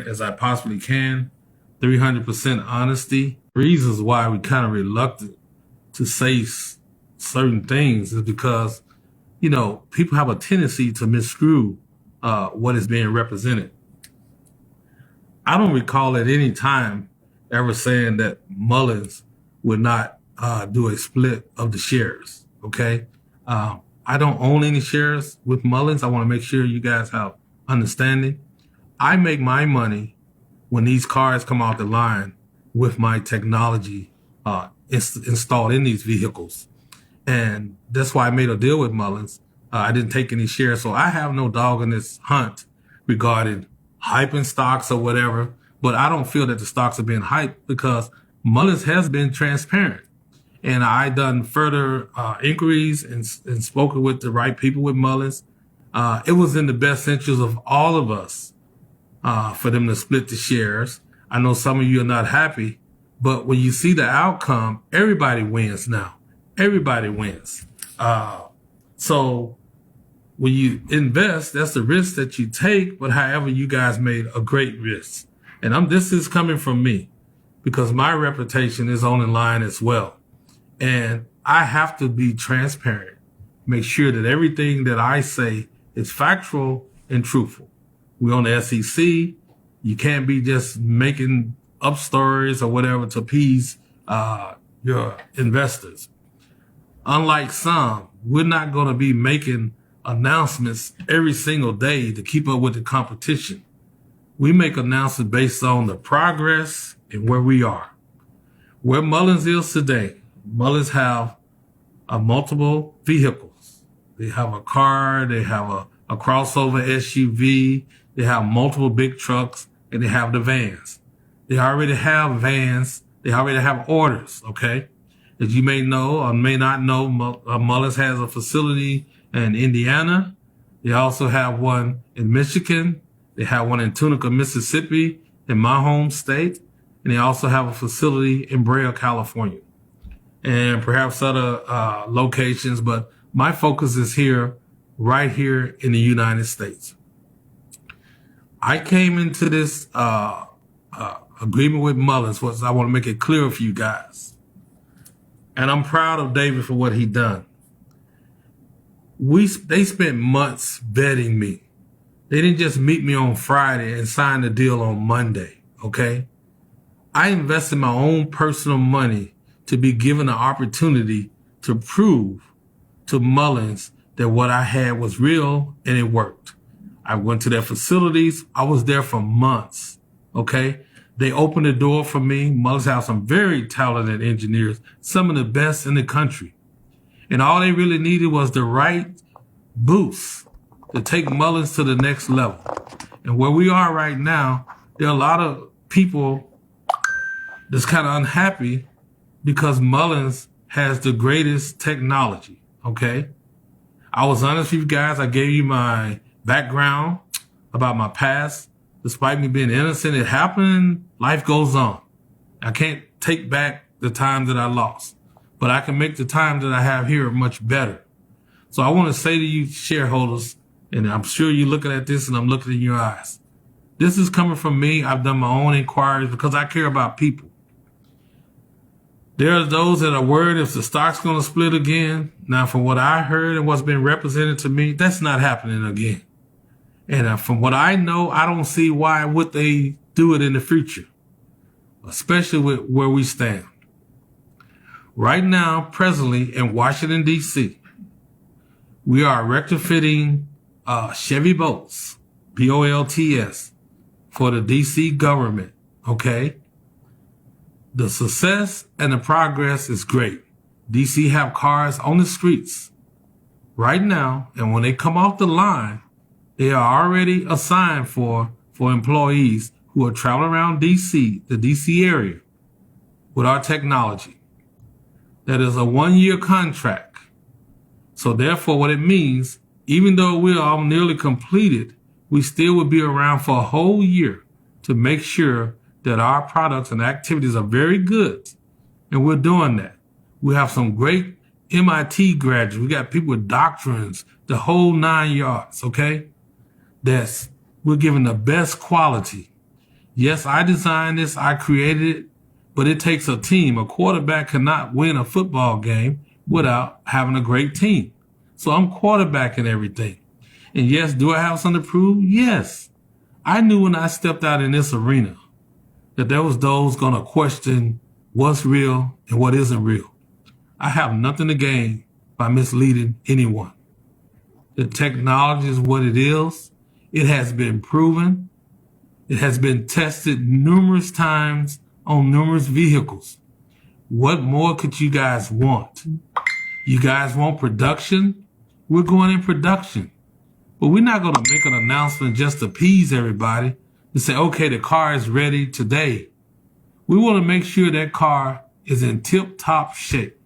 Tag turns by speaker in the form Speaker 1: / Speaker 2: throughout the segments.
Speaker 1: as I possibly can, 300% honesty. Reasons why we kind of reluctant to say certain things is because, you know, people have a tendency to misconstrue what is being represented. I don't recall at any time ever saying that Mullins would not do a split of the shares, okay? I don't own any shares with Mullins. I want to make sure you guys have understanding. I make my money when these cars come out the line with my technology installed in these vehicles. And that's why I made a deal with Mullins. I didn't take any shares, so I have no dog in this hunt regarding hyping stocks or whatever. But I don't feel that the stocks are being hyped because Mullins has been transparent. And I done further inquiries and spoken with the right people with Mullins. It was in the best interest of all of us for them to split the shares. I know some of you are not happy, but when you see the outcome, everybody wins now. Everybody wins. So when you invest, that's the risk that you take, but however, you guys made a great risk. And this is coming from me because my reputation is on the line as well. And I have to be transparent, make sure that everything that I say is factual and truthful. We're on the SEC. You can't be just making up stories or whatever to appease your investors. Unlike some, we're not going to be making announcements every single day to keep up with the competition. We make announcements based on the progress and where we are. Where Mullins is today, Mullins have multiple vehicles. They have a car, they have a crossover SUV, they have multiple big trucks, and they have the vans. They already have vans, they already have orders, okay? As you may know or may not know, Mullins has a facility in Indiana. They also have one in Michigan. They have one in Tunica, Mississippi, in my home state. And they also have a facility in Brea, California, and perhaps other locations. But my focus is here, right here in the United States. I came into this agreement with Mullins. I want to make it clear for you guys. And I'm proud of David for what he done. They spent months vetting me. They didn't just meet me on Friday and sign the deal on Monday, okay? I invested my own personal money to be given the opportunity to prove to Mullins that what I had was real and it worked. I went to their facilities. I was there for months, okay? They opened the door for me. Mullins have some very talented engineers, some of the best in the country. And all they really needed was the right boost to take Mullins to the next level. And where we are right now, there are a lot of people that's kind of unhappy because Mullins has the greatest technology, okay? I was honest with you guys. I gave you my background about my past. Despite me being innocent, it happened. Life goes on. I can't take back the time that I lost, but I can make the time that I have here much better. So I want to say to you shareholders, and I'm sure you're looking at this and I'm looking in your eyes, this is coming from me. I've done my own inquiries because I care about people. There are those that are worried if the stock's going to split again. Now, from what I heard and what's been represented to me, that's not happening again. And from what I know, I don't see why would they do it in the future, especially with where we stand. Right now, presently in Washington, D.C., we are retrofitting Chevy boats, BOLTS, for the D.C. government, okay? The success and the progress is great. D.C. have cars on the streets right now, and when they come off the line, they are already assigned for employees who are traveling around D.C., the D.C. area, with our technology. That is a 1-year contract. So therefore, what it means, even though we're all nearly completed, we still will be around for a whole year to make sure that our products and activities are very good. And we're doing that. We have some great MIT graduates. We got people with doctorates, the whole 9 yards, okay? We're giving the best quality. Yes, I designed this, I created it, but it takes a team. A quarterback cannot win a football game without having a great team. So I'm quarterbacking everything. And yes, do I have something to prove? Yes. I knew when I stepped out in this arena that there was those going to question what's real and what isn't real. I have nothing to gain by misleading anyone. The technology is what it is. It has been proven. It has been tested numerous times on numerous vehicles. What more could you guys want? You guys want production? We're going in production. But we're not going to make an announcement just to appease everybody to say, okay, the car is ready today. We want to make sure that car is in tip-top shape.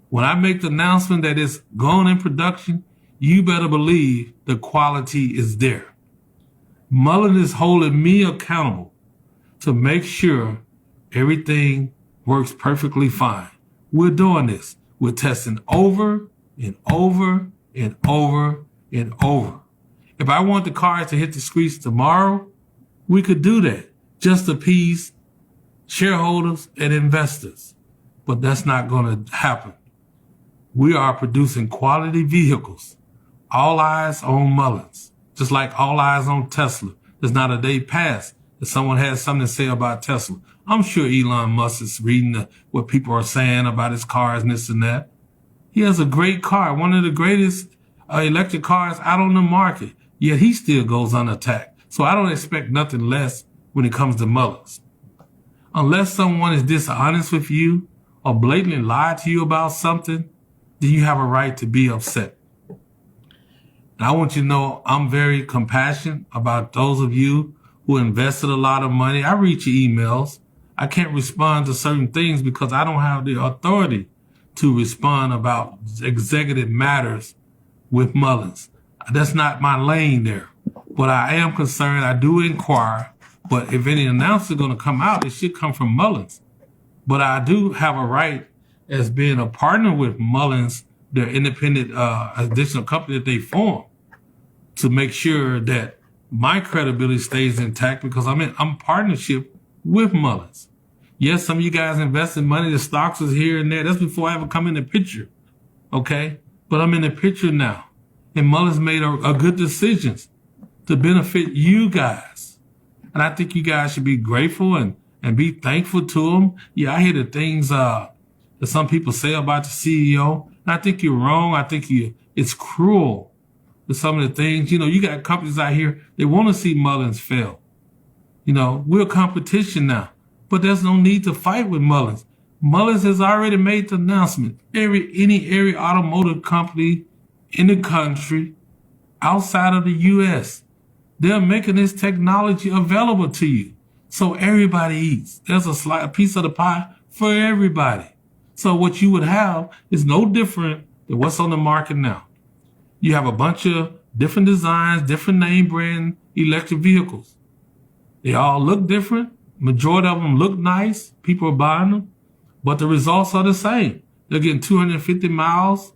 Speaker 1: When I make the announcement that it's going in production, you better believe the quality is there. Mullen is holding me accountable to make sure everything works perfectly fine. We're doing this. We're testing over and over and over and over. If I want the cars to hit the streets tomorrow, we could do that just to appease shareholders and investors. But that's not going to happen. We are producing quality vehicles. All eyes on Mullins, just like all eyes on Tesla. There's not a day past that someone has something to say about Tesla. I'm sure Elon Musk is reading what people are saying about his cars and this and that. He has a great car, one of the greatest electric cars out on the market, yet he still goes unattacked. So I don't expect nothing less when it comes to Mullins. Unless someone is dishonest with you or blatantly lied to you about something, then you have a right to be upset. And I want you to know I'm very compassionate about those of you who invested a lot of money. I read your emails. I can't respond to certain things because I don't have the authority to respond about executive matters with Mullins. That's not my lane there. But I am concerned. I do inquire. But if any announcement is going to come out, it should come from Mullins. But I do have a right as being a partner with Mullins, their independent additional company that they formed, to make sure that my credibility stays intact because I'm partnership with Mullins. Yes, some of you guys invested money, the stocks is here and there. That's before I ever come in the picture, okay? But I'm in the picture now. And Mullins made a good decisions to benefit you guys. And I think you guys should be grateful and be thankful to them. Yeah, I hear the things that some people say about the CEO. And I think you're wrong. I think it's cruel with some of the things. You know, you got companies out here, they want to see Mullins fail. You know, we're competition now. But there's no need to fight with Mullins. Mullins has already made the announcement. Every automotive company in the country outside of the U.S., they're making this technology available to you. So everybody eats. There's a piece of the pie for everybody. So what you would have is no different than what's on the market now. You have a bunch of different designs, different name brand electric vehicles. They all look different. Majority of them look nice. People are buying them. But the results are the same. They're getting 250 miles,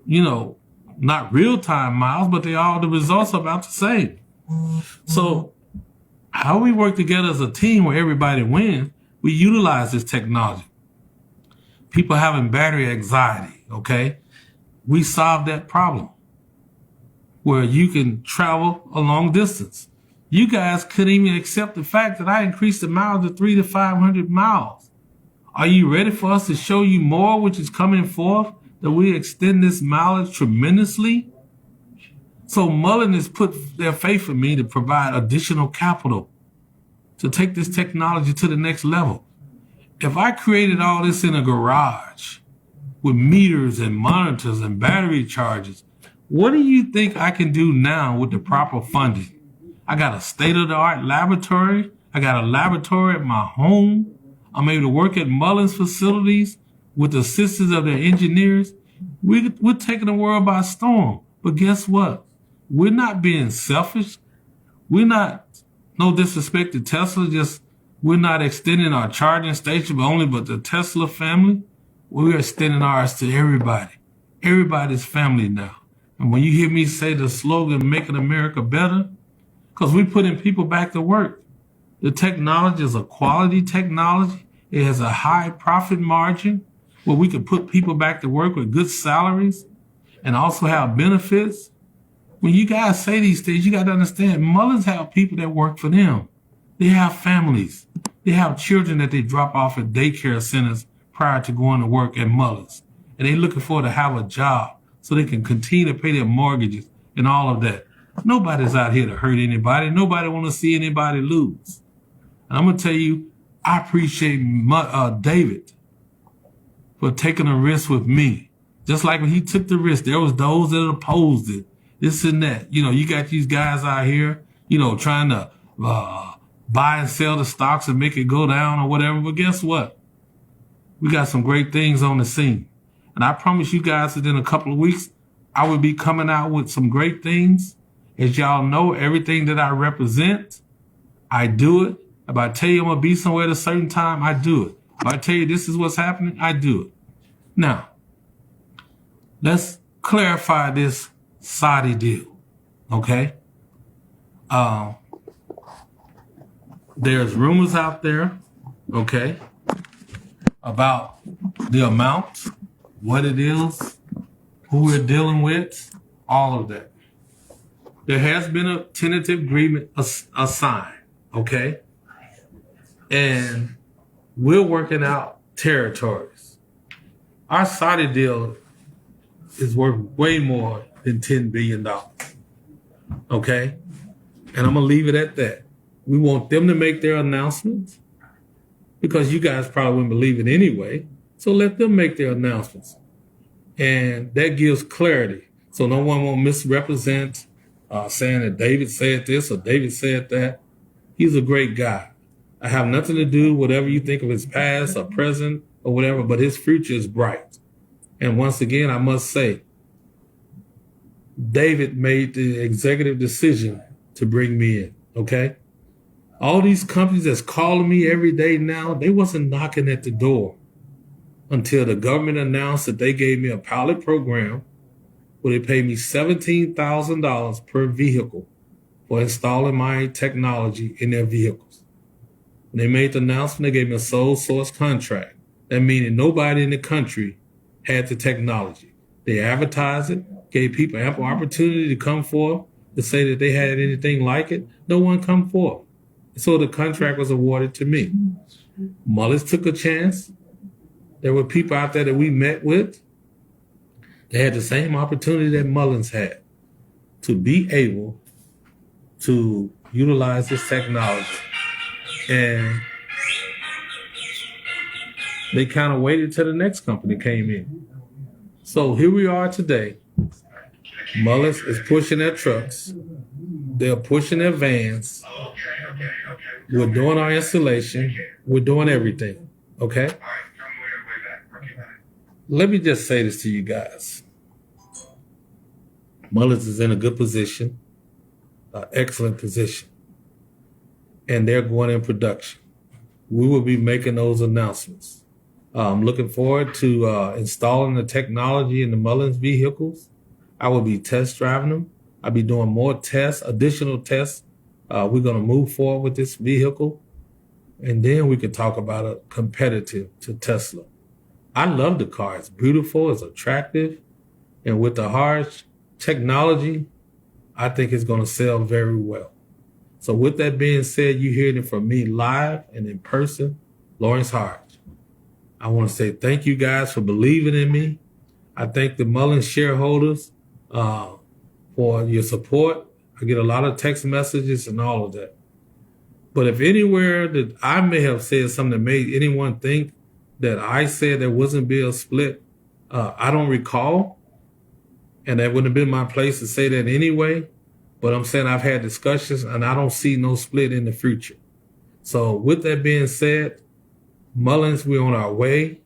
Speaker 1: you know, not real-time miles, but the results are about the same. So how we work together as a team where everybody wins, we utilize this technology. People having battery anxiety, okay? We solve that problem where you can travel a long distance. You guys couldn't even accept the fact that I increased the miles to 300 to 500 miles. Are you ready for us to show you more, which is coming forth, that we extend this mileage tremendously? So Mullen has put their faith in me to provide additional capital to take this technology to the next level. If I created all this in a garage with meters and monitors and battery chargers, what do you think I can do now with the proper funding? I got a state-of-the-art laboratory. I got a laboratory at my home. I'm able to work at Mullen's facilities with the assistance of their engineers. We're taking the world by storm. But guess what? We're not being selfish. We're not, no disrespect to Tesla, we're not extending our charging station, but the Tesla family. We're extending ours to everybody. Everybody's family now. And when you hear me say the slogan, Making America Better, because we're putting people back to work. The technology is a quality technology. It has a high profit margin where we can put people back to work with good salaries and also have benefits. When you guys say these things, you got to understand, Mullins have people that work for them. They have families. They have children that they drop off at daycare centers prior to going to work at Mullins. And they're looking for to have a job so they can continue to pay their mortgages and all of that. Nobody's out here to hurt anybody. Nobody want to see anybody lose. And I'm going to tell you, I appreciate David for taking a risk with me. Just like when he took the risk, there was those that opposed it, this and that. You know, you got these guys out here, you know, trying to buy and sell the stocks and make it go down or whatever. But guess what? We got some great things on the scene. And I promise you guys that in a couple of weeks, I will be coming out with some great things. As y'all know, everything that I represent, I do it. If I tell you I'm going to be somewhere at a certain time, I do it. If I tell you this is what's happening, I do it. Now, let's clarify this Saudi deal, okay? There's rumors out there, okay, about the amount, what it is, who we're dealing with, all of that. There has been a tentative agreement assigned, okay? And we're working out territories. Our Saudi deal is worth way more than $10 billion, okay? And I'm going to leave it at that. We want them to make their announcements because you guys probably wouldn't believe it anyway. So let them make their announcements. And that gives clarity. So no one won't misrepresent saying that David said this or David said that. He's a great guy. I have nothing to do with whatever you think of his past or present or whatever, but his future is bright. And once again, I must say, David made the executive decision to bring me in, okay? All these companies that's calling me every day now, they wasn't knocking at the door until the government announced that they gave me a pilot program where they paid me $17,000 per vehicle for installing my technology in their vehicles. When they made the announcement, they gave me a sole source contract. That means nobody in the country had the technology. They advertised it, gave people ample opportunity to come forth to say that they had anything like it. No one come forth. So the contract was awarded to me. Mullins took a chance. There were people out there that we met with. They had the same opportunity that Mullins had to be able to utilize this technology. And they kind of waited till the next company came in. So here we are today. Mullins is pushing their trucks. They're pushing their vans. We're doing our installation. We're doing everything. Okay? Let me just say this to you guys. Mullins is in a good position, an excellent position, and they're going in production. We will be making those announcements. I'm looking forward to installing the technology in the Mullins vehicles. I will be test driving them. I'll be doing more tests, additional tests. We're going to move forward with this vehicle, and then we can talk about a competitive to Tesla. I love the car. It's beautiful. It's attractive. And with the Hardge technology, I think it's going to sell very well. So with that being said, you heard it from me live and in person, Lawrence Hardge. I want to say thank you guys for believing in me. I thank the Mullen shareholders for your support. I get a lot of text messages and all of that. But if anywhere that I may have said something that made anyone think that I said there wasn't be a split, I don't recall. And that wouldn't have been my place to say that anyway. But I'm saying I've had discussions and I don't see no split in the future. So with that being said, Mullins, we're on our way.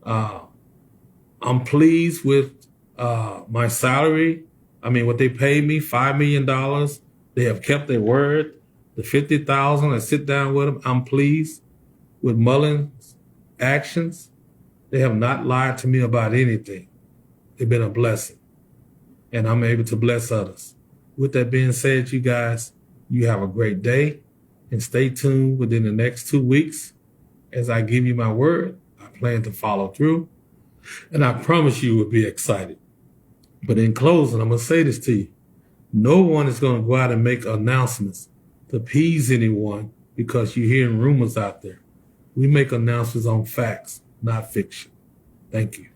Speaker 1: I'm pleased with my salary. I mean, what they paid me, $5 million. They have kept their word. The $50,000, I sit down with them. I'm pleased with Mullins' actions. They have not lied to me about anything. They've been a blessing. And I'm able to bless others. With that being said, you guys, you have a great day. And stay tuned within the next 2 weeks. As I give you my word, I plan to follow through. And I promise you will be excited. But in closing, I'm going to say this to you. No one is going to go out and make announcements to appease anyone because you're hearing rumors out there. We make announcements on facts, not fiction. Thank you.